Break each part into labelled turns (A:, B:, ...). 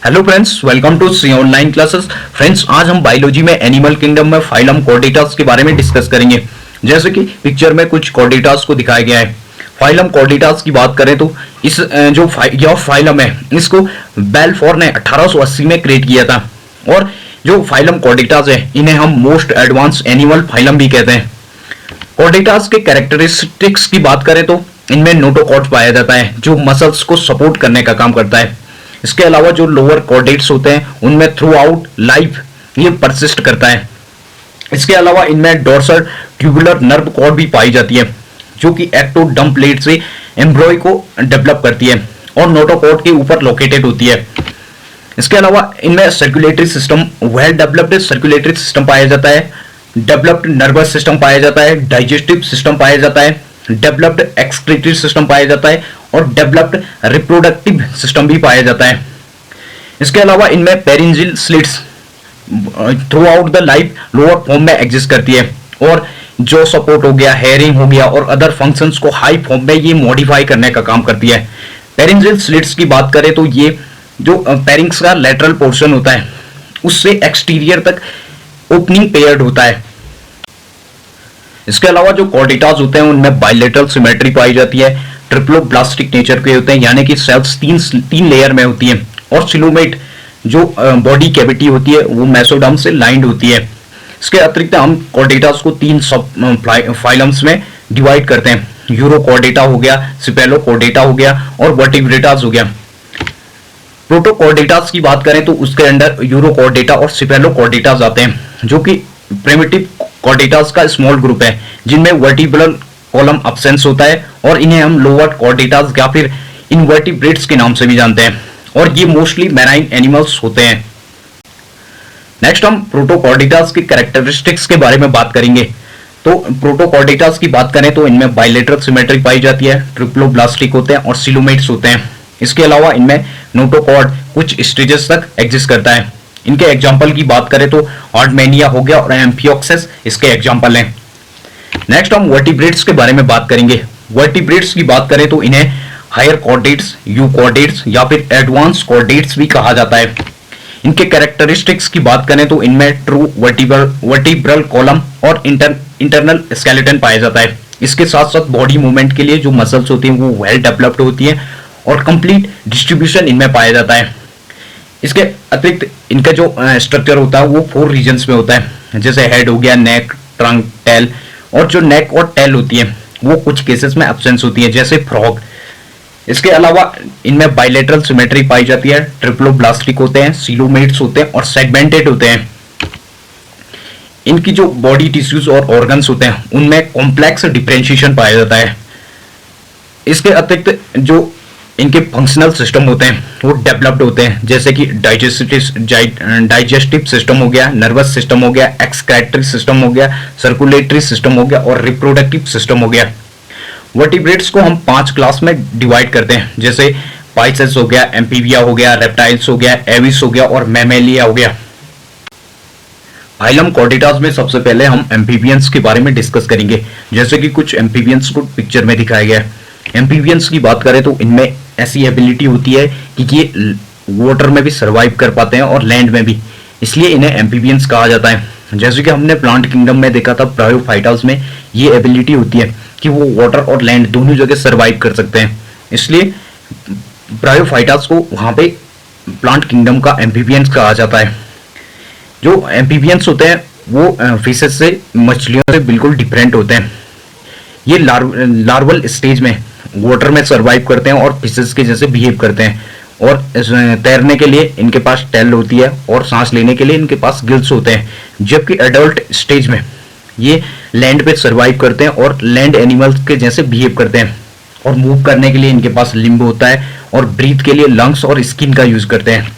A: Hello friends, welcome to C online classes. Friends, आज हम biology में एनिमल किंगडम में फाइलम कॉर्डेटास के बारे में डिस्कस करेंगे। जैसे कि पिक्चर में कुछ कॉर्डेटास को दिखाया गया है। फाइलम कॉर्डेटास की बात करें तो इस जो फाइलम है, इसको बेलफोर ने 1880 में क्रिएट किया था। और जो फाइलम कॉर्डेटास है, इन्हें हम मोस्ट एडवांस एनिमल फाइलम भी कहते हैं। कॉर्डेटास के कैरेक्टरिस्टिक्स की बात करें तो इनमें नोटोकॉर्ड पाया जाता है, जो मसल्स को सपोर्ट करने का काम करता है। इसके अलावा जो लोअर कॉर्डेट्स होते हैं, उनमें थ्रू आउट लाइफ ये परसिस्ट करता है। इसके अलावा इनमें डोर्सल ट्यूबुलर नर्व कॉर्ड भी पाई जाती है, जो कि एक्टोडर्म प्लेट से एम्ब्रॉय को डेवलप करती है और नोटोकॉर्ड के ऊपर लोकेटेड होती है। इसके अलावा इनमें circulatory system, well developed circulatory system पाया जाता है, डेवलप्ड नर्वस सिस्टम पाया जाता है, डाइजेस्टिव सिस्टम पाया जाता है, डेवलप्ड एक्सक्रीटरी सिस्टम पाया जाता है और डेवलप्ड रिप्रोडक्टिव सिस्टम भी पाया जाता है। इसके अलावा इनमें पेरिंजियल slits through out the life lower form में एग्जिस्ट करती है और जो सपोर्ट हो गया, हेयरिंग हो गया और अदर फंक्शंस को हाई फॉर्म में ये मॉडिफाई करने का काम करती है। पेरिंजियल स्लिट्स की बात करें तो ये जो पेरिंग्स का लेटरल पोर्शन होता है, उससे एक्सटीरियर तक ओपनिंग पेयर्ड होता है। इसके अलावा जो कॉर्डेटास होते हैं, उनमें बायलेटरल सिमेट्री पाई जाती है, ट्रिप्लोब्लास्टिक नेचर के होते हैं, यानी कि सेल्स तीन लेयर में होती हैं और सिलोमेट जो बॉडी कैविटी होती है वो मेसोडर्म से लाइंड होती है। इसके अतिरिक्त हम कॉर्डेटास को तीन सब फाइलम्स में डिवाइड करते हैं। यूरोकॉर्डेटा हो गया, सिपेलोकॉर्डेटा हो गया और वर्टिब्रेटास हो गया। प्रोटोकॉर्डेटास की बात करें तो उसके अंदर यूरोकॉर्डेटा और सिपेलोकॉर्डेटास आते हैं, जो कि प्रिमिटिव कॉर्डेटास का स्मॉल ग्रुप है, जिनमें वर्टिब्रल कॉलम अब्सेंस होता है और इन्हें हम लोअर कॉर्डेटास या फिर इनवर्टिब्रेट्स के नाम से भी जानते हैं और ये मोस्टली मैराइन एनिमल्स होते हैं। नेक्स्ट हम प्रोटोकॉर्डेटास के कैरेक्टरिस्टिक्स के बारे में बात करेंगे। तो प्रोटोकॉर्डेटास की बात करें तो इनमें बायलेटरल सिमेट्री पाई जाती है, ट्रिप्लोब्लास्टिक होते हैं और सिलोमेट्स होते हैं। इसके अलावा इनमें नोटोकॉर्ड कुछ स्टेजेस तक एग्जिस्ट करता है। इनके एग्जाम्पल की बात करें तो आर्डमेनिया हो गया और एम्फियोक्सेस इसके एग्जाम्पल हैं। नेक्स्ट हम वर्टिब्रेट्स के बारे में बात करेंगे। वर्टिब्रेट्स की बात करें तो इन्हें हायर कॉर्डेट्स, यूकॉर्डेट्स या फिर एडवांस कॉर्डेट्स भी कहा जाता है। इनके कैरेक्टरिस्टिक्स की बात करें तो इनमें ट्रू वर्टिब्रल कॉलम और इंटरनल स्केलेटन पाया जाता है। इसके साथ साथ बॉडी मूवमेंट के लिए जो मसल्स होती हैं वो वेल डेवलप्ड होती हैं और कंप्लीट डिस्ट्रीब्यूशन इनमें पाया जाता है। इसके अतिरिक्त इनका जो स्ट्रक्चर होता है वो 4 रीजन्स में होता है, जैसे हेड हो गया, नेक, ट्रंक, टेल। और जो नेक और टेल होती है वो कुछ केसेस में एब्सेंस होती है, जैसे फ्रॉग। इसके अलावा इनमें बायलेटरल सिमेट्री पाई जाती है, ट्रिप्लोब्लास्टिक होते हैं, सिलोमेट्स होते हैं और सेगमेंटेड होते हैं। इनकी जो बॉडी टिश्यूज और ऑर्गन्स होते हैं उनमें कॉम्प्लेक्स डिफरेंशिएशन पाया जाता है। इसके अतिरिक्त जो इनके फंक्शनल सिस्टम होते हैं वो डेवलप्ड होते हैं, जैसे कि डाइजेस्टिव सिस्टम हो गया, नर्वस सिस्टम हो गया, एक्सक्रीटरी सिस्टम हो गया, सर्कुलेटरी सिस्टम हो गया और रिप्रोडक्टिव सिस्टम हो गया। वर्टिब्रेट्स को हम 5 क्लास में डिवाइड करते हैं, जैसे पाइसेस हो गया, एम्फीबिया हो गया, रेप्टाइल्स हो गया, एविस हो गया और मैमेलिया हो गया। फाइलम कॉर्डेटास में सबसे पहले हम एम्फीबियंस के बारे में डिस्कस करेंगे, जैसे कि कुछ एम्फीबियंस को पिक्चर में दिखाया गया है। एम्फीबियंस की बात करें तो इनमें ऐसी एबिलिटी होती है कि ये वाटर में भी सर्वाइव कर पाते हैं और लैंड में भी, इसलिए इन्हें एम्फीबियंस कहा जाता है। जैसे कि हमने प्लांट किंगडम में देखा था, ब्रायोफाइटास में ये एबिलिटी होती है कि वो वाटर और लैंड दोनों जगह सर्वाइव कर सकते हैं, इसलिए ब्रायोफाइटास को वहाँ पे प्लांट किंगडम का एम्फीबियंस कहा जाता है। जो एम्फीबियंस होते हैं वो फिशेस से, मछलियों से बिल्कुल डिफरेंट होते हैं। ये लार्वल स्टेज में वाटर में सर्वाइव करते हैं और फिशेस के जैसे बिहेव करते हैं और तैरने के लिए इनके पास टेल होती है और सांस लेने के लिए इनके पास गिल्स होते हैं। जबकि एडल्ट स्टेज में ये लैंड पे सर्वाइव करते हैं और लैंड एनिमल्स के जैसे बिहेव करते हैं और मूव करने के लिए इनके पास लिम्ब होता है और ब्रीथ के लिए लंग्स और स्किन का यूज करते हैं।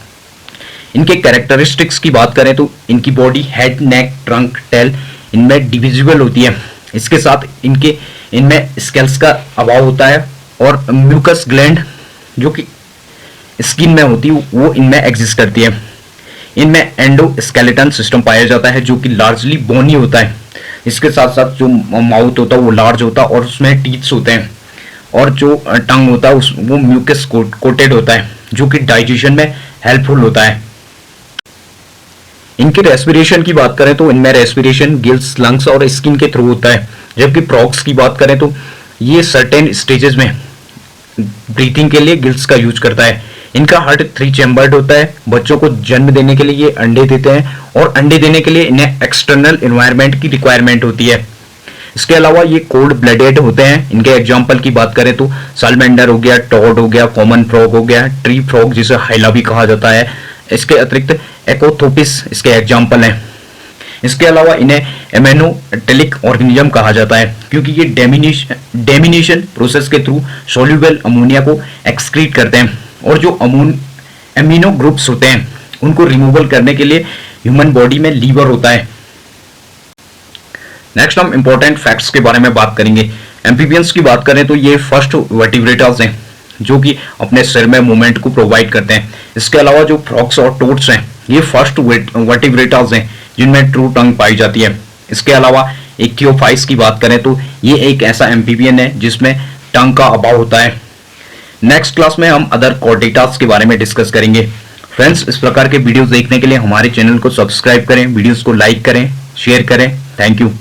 A: इनके कैरेक्टरिस्टिक्स की बात करें तो इनकी बॉडी हेड, नेक, ट्रंक, टेल इनमें डिविजिबल होती है। इसके साथ इनमें स्केल्स का अभाव होता है और म्यूकस ग्लैंड जो कि स्किन में होती है वो इनमें एग्जिस्ट करती है। इनमें एंडोस्केलेटन सिस्टम पाया जाता है, जो कि लार्जली बोनी होता है। इसके साथ साथ जो माउथ होता है वो लार्ज होता है और उसमें टीथ्स होते हैं और जो टंग होता है वो म्यूकस कोटेड होता है, जो कि डाइजेशन में हेल्पफुल होता है। इनके रेस्पिरेशन की बात करें तो इनमें रेस्पिरेशन गिल्स, लंग्स और स्किन के थ्रू होता है। जबकि फ्रॉग्स की बात करें तो ये सर्टेन स्टेजेस में ब्रीथिंग के लिए गिल्स का यूज करता है। इनका हार्ट 3 चैम्बर्ड होता है। बच्चों को जन्म देने के लिए ये अंडे देते हैं और अंडे देने के लिए इन्हें एक्सटर्नल एनवायरनमेंट की रिक्वायरमेंट होती है। इसके अलावा ये कोल्ड ब्लडेड होते हैं। इनके एग्जाम्पल की बात करें तो सालमेंडर हो गया, टॉड हो गया, कॉमन फ्रॉग हो गया, ट्री फ्रॉग जिसे हाइला भी कहा जाता है। इसके अतिरिक्त एकोथोपिस इसके एग्जाम्पल हैं। इसके अलावा इन्हें एमेनोटेलिक ऑर्गेनिज्म कहा जाता है क्योंकि ये डेमिनेशन प्रोसेस के थ्रू सोल्यूबल अमोनिया को एक्सक्रीट करते हैं और जो एमिनो ग्रुप्स होते हैं उनको रिमूवल करने के लिए ह्यूमन बॉडी में लीवर होता है। नेक्स्ट हम इंपॉर्टेंट फैक्ट्स के बारे में बात करेंगे। एम्फीबियंस की बात करें तो ये फर्स्ट वर्टिब्रेटर्स हैं जो कि अपने सिर में मूवमेंट को प्रोवाइड करते हैं। इसके अलावा जो फ्रॉग्स और टोड्स हैं ये फर्स्ट वर्टिब्रेटर्स हैं जिनमें ट्रू टंग पाई जाती है। इसके अलावा इक्थियोफाइट्स की बात करें तो ये एक ऐसा एम्फीबियन है जिसमें टंग का अभाव होता है। नेक्स्ट क्लास में हम अदर कॉर्डेटास के बारे में डिस्कस करेंगे। फ्रेंड्स, इस प्रकार के वीडियोस देखने के लिए हमारे चैनल को सब्सक्राइब करें, वीडियोस को लाइक करें, शेयर करें। Thank you.